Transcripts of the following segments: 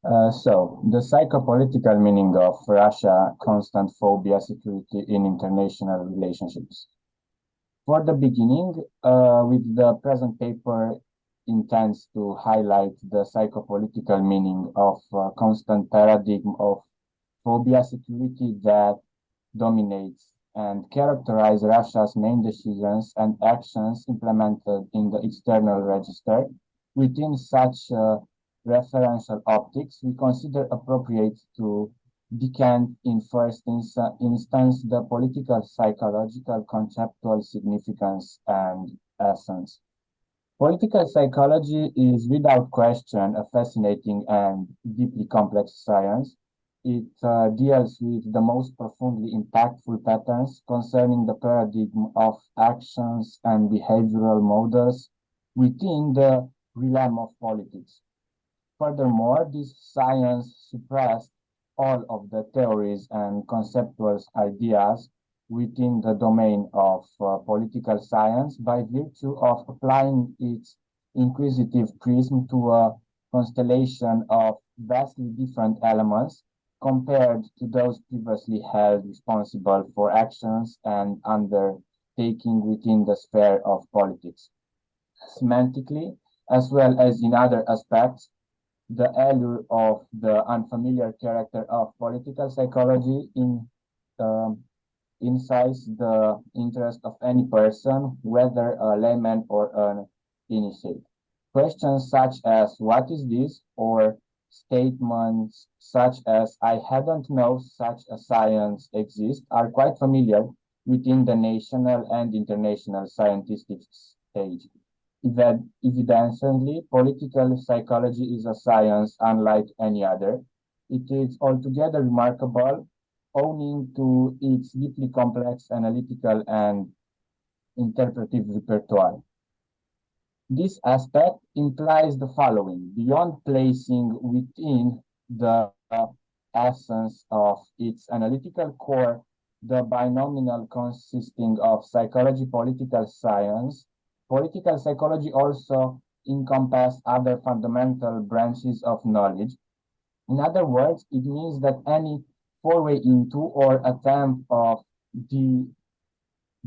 The psychopolitical meaning of Russia, constant phobia, security in international relationships. For the beginning, with the present paper intends to highlight the psychopolitical meaning of constant paradigm of phobia security that dominates and characterize Russia's main decisions and actions implemented in the external register. Within such referential optics, we consider appropriate to decant in first instance the political, psychological, conceptual significance and essence. Political psychology is without question a fascinating and deeply complex science. It deals with the most profoundly impactful patterns concerning the paradigm of actions and behavioral models within the realm of politics. Furthermore, this science suppressed all of the theories and conceptual ideas within the domain of political science by virtue of applying its inquisitive prism to a constellation of vastly different elements compared to those previously held responsible for actions and undertaking within the sphere of politics. Semantically, as well as in other aspects, the allure of the unfamiliar character of political psychology incites the interest of any person, whether a layman or an initiate. Questions such as "What is this?" or statements such as "I hadn't known such a science exists" are quite familiar within the national and international scientific stage. Evidently, political psychology is a science unlike any other. It is altogether remarkable, owing to its deeply complex analytical and interpretive repertoire. This aspect implies the following: beyond placing within the essence of its analytical core the binomial consisting of psychology, political science, political psychology also encompasses other fundamental branches of knowledge. In other words, it means that any foray into or attempt of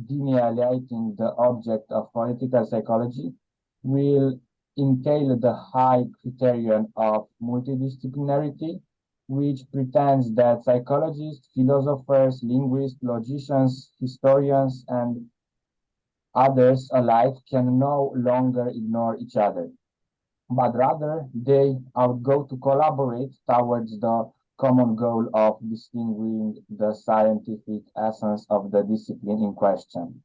delineating the object of political psychology will entail the high criterion of multidisciplinarity, which pretends that psychologists, philosophers, linguists, logicians, historians, and others alike can no longer ignore each other, but rather they outgo to collaborate towards the common goal of distinguishing the scientific essence of the discipline in question.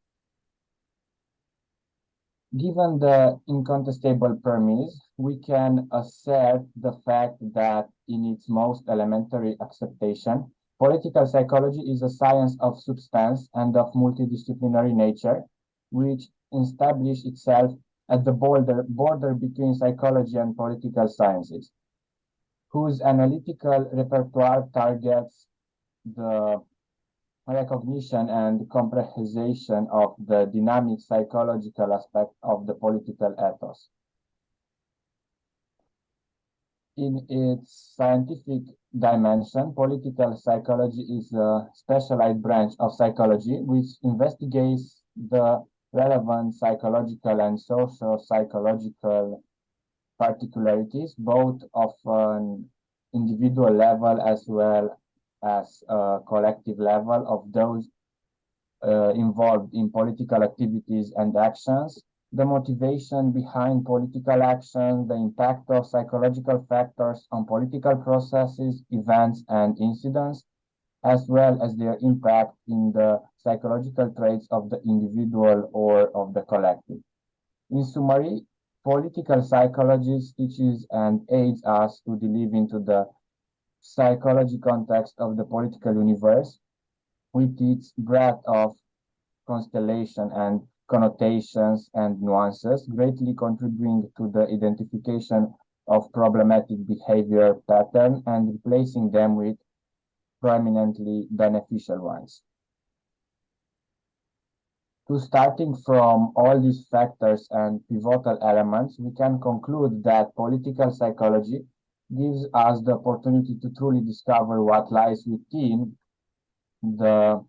Given the incontestable premise, we can assert the fact that in its most elementary acceptation, political psychology is a science of substance and of multidisciplinary nature, which established itself at the border between psychology and political sciences, whose analytical repertoire targets the recognition and comprehension of the dynamic psychological aspect of the political ethos. In its scientific dimension, political psychology is a specialized branch of psychology which investigates the relevant psychological and social-psychological particularities, both of an individual level as well as a collective level of those involved in political activities and actions, the motivation behind political action, the impact of psychological factors on political processes, events, and incidents, as well as their impact in the psychological traits of the individual or of the collective. In summary, political psychology teaches and aids us to delve into the psychology context of the political universe with its breadth of constellation and connotations and nuances, greatly contributing to the identification of problematic behavior pattern and replacing them with prominently beneficial ones. To starting from all these factors and pivotal elements, we can conclude that political psychology gives us the opportunity to truly discover what lies within the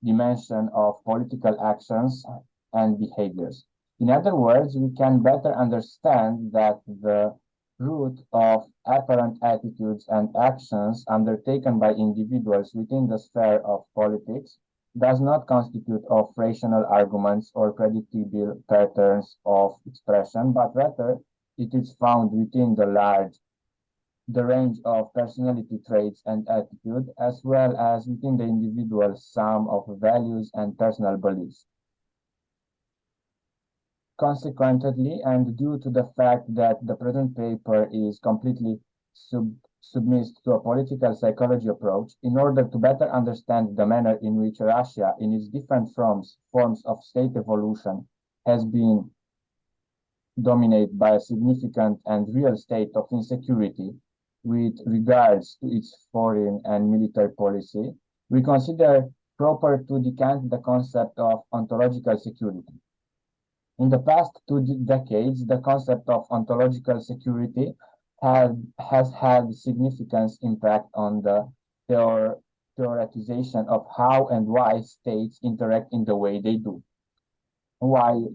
dimension of political actions and behaviors. In other words, we can better understand that the root of apparent attitudes and actions undertaken by individuals within the sphere of politics does not constitute of rational arguments or predictable patterns of expression, but rather it is found within the range of personality traits and attitude, as well as within the individual's sum of values and personal beliefs. Consequently, and due to the fact that the present paper is completely submissed to a political psychology approach, in order to better understand the manner in which Russia, in its different forms of state evolution, has been dominated by a significant and real state of insecurity with regards to its foreign and military policy, we consider proper to decant the concept of ontological security. In the past 2 decades, the concept of ontological security has had significant impact on the theoretization of how and why states interact in the way they do. While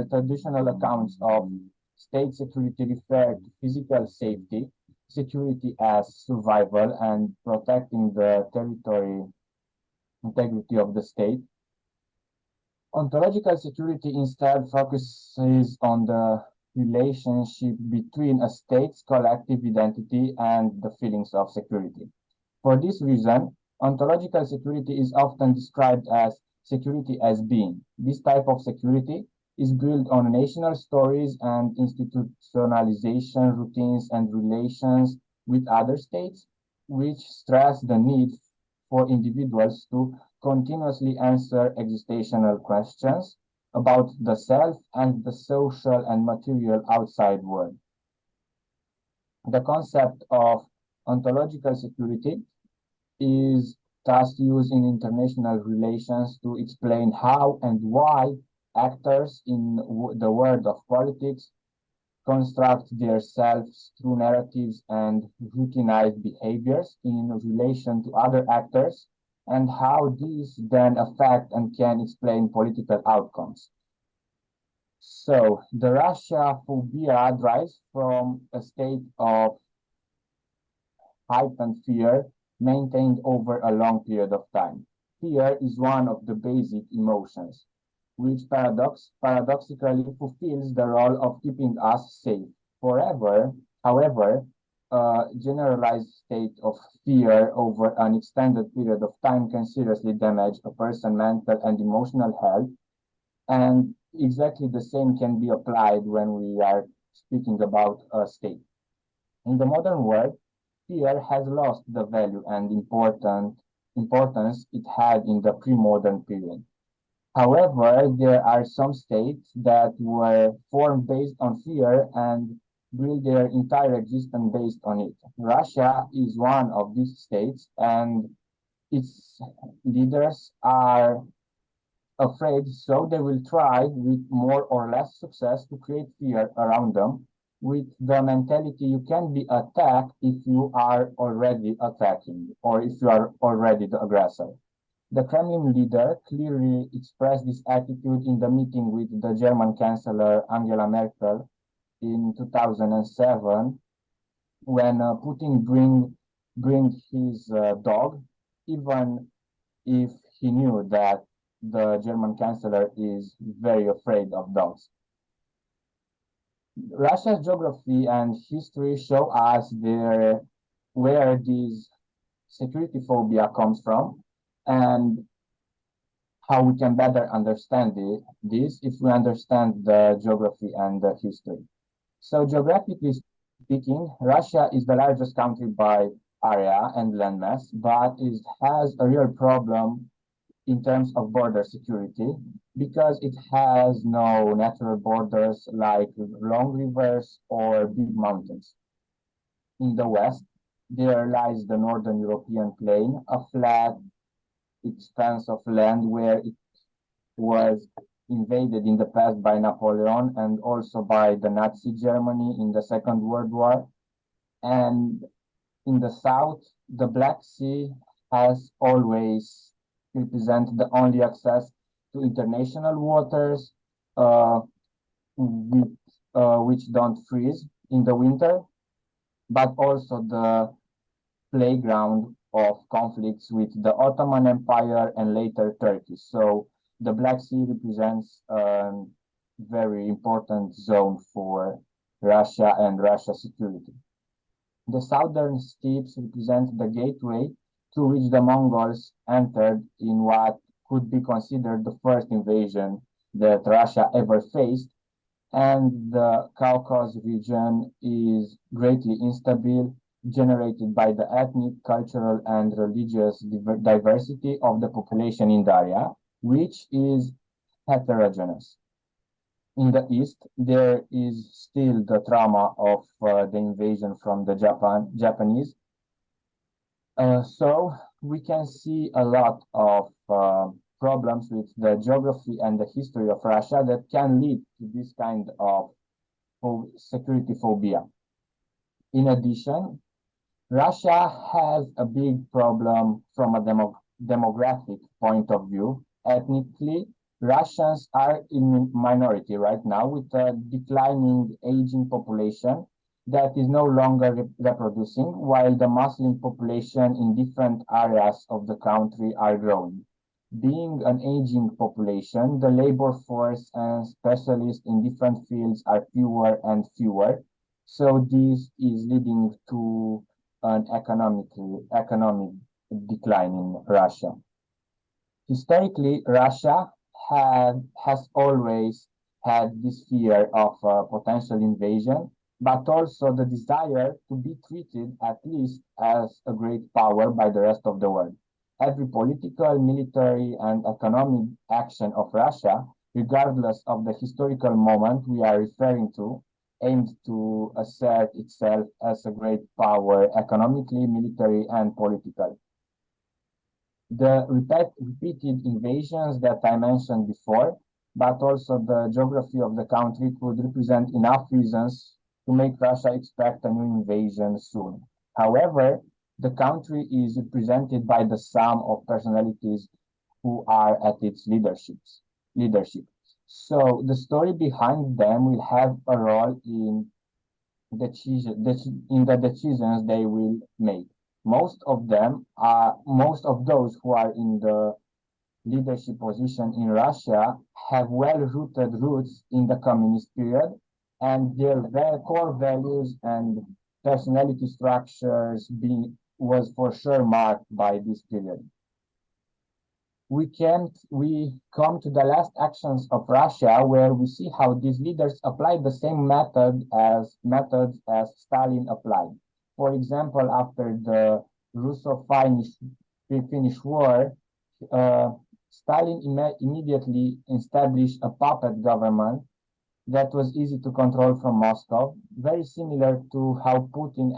traditional accounts of state security refer to physical safety, security as survival and protecting the territory integrity of the state, ontological security instead focuses on the relationship between a state's collective identity and the feelings of security. For this reason, ontological security is often described as security as being. This type of security is built on national stories and institutionalization routines and relations with other states, which stress the need for individuals to continuously answer existential questions about the self and the social and material outside world. The concept of ontological security is thus used in international relations to explain how and why actors in the world of politics construct their selves through narratives and routinized behaviors in relation to other actors, and how these then affect and can explain political outcomes. So, the Russia phobia derives from a state of heightened fear maintained over a long period of time. Fear is one of the basic emotions, which paradoxically fulfills the role of keeping us safe. However, a generalized state of fear over an extended period of time can seriously damage a person's mental and emotional health, and exactly the same can be applied when we are speaking about a state. In the modern world, fear has lost the value and importance it had in the pre-modern period. However, there are some states that were formed based on fear and build their entire existence based on it. Russia is one of these states, and its leaders are afraid, so they will try with more or less success to create fear around them with the mentality you can be attacked if you are already attacking or if you are already the aggressor. The Kremlin leader clearly expressed this attitude in the meeting with the German Chancellor Angela Merkel in 2007 when Putin bring his dog, even if he knew that the German Chancellor is very afraid of dogs. Russia's geography and history show us where this security phobia comes from and how we can better understand this if we understand the geography and the history. So geographically speaking, Russia is the largest country by area and landmass, but it has a real problem in terms of border security because it has no natural borders like long rivers or big mountains. In the west, there lies the Northern European plain, a flat expanse of land where it was invaded in the past by Napoleon and also by the Nazi Germany in the Second World War. And in the south, the Black Sea has always represented the only access to international waters, which don't freeze in the winter, but also the playground of conflicts with the Ottoman Empire and later Turkey. So the Black Sea represents a very important zone for Russia and Russia's security. The southern steppes represent the gateway through which the Mongols entered in what could be considered the first invasion that Russia ever faced, and the Caucasus region is greatly instable, generated by the ethnic, cultural, and religious diversity of the population in the area, which is heterogeneous. In the east, there is still the trauma of the invasion from the Japanese. So we can see a lot of problems with the geography and the history of Russia that can lead to this kind of security phobia. In addition, Russia has a big problem from a demographic point of view. Ethnically, Russians are in minority right now with a declining aging population that is no longer reproducing, while the Muslim population in different areas of the country are growing. Being an aging population, the labor force and specialists in different fields are fewer and fewer. So this is leading to an economic decline in Russia. Historically, Russia has always had this fear of potential invasion, but also the desire to be treated at least as a great power by the rest of the world. Every political, military, and economic action of Russia, regardless of the historical moment we are referring to, aimed to assert itself as a great power economically, military, and politically. The repeated invasions that I mentioned before, but also the geography of the country could represent enough reasons to make Russia expect a new invasion soon. However, the country is represented by the sum of personalities who are at its leadership. So the story behind them will have a role in the decisions they will make. Most of those who are in the leadership position in Russia have well-rooted roots in the communist period, and their core values and personality structures was for sure marked by this period. We come to the last actions of Russia, where we see how these leaders applied the same methods as Stalin applied. For example, after the Russo-Finnish War, Stalin immediately established a puppet government that was easy to control from Moscow, very similar to how Putin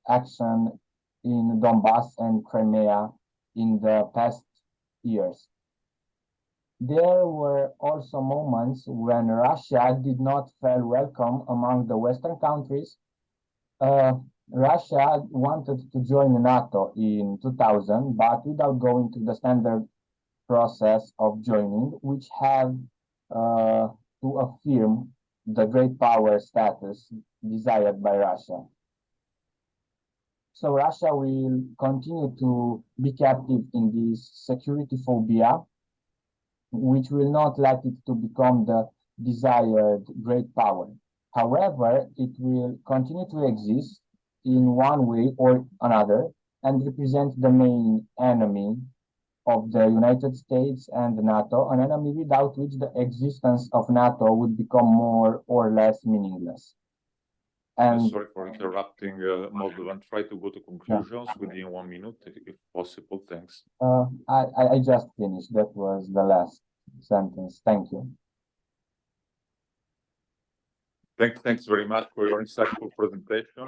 action in Donbass and Crimea in the past years. There were also moments when Russia did not feel welcome among the Western countries. Russia wanted to join NATO in 2000, but without going through the standard process of joining, which had to affirm the great power status desired by Russia. So Russia will continue to be captive in this security phobia, which will not let it to become the desired great power. However, it will continue to exist in one way or another and represent the main enemy of the United States and NATO, an enemy without which the existence of NATO would become more or less meaningless. And sorry for interrupting, Moldovan. Try to go to conclusions within 1 minute, if possible. Thanks. I just finished. That was the last sentence. Thank you. Thanks very much for your insightful presentation.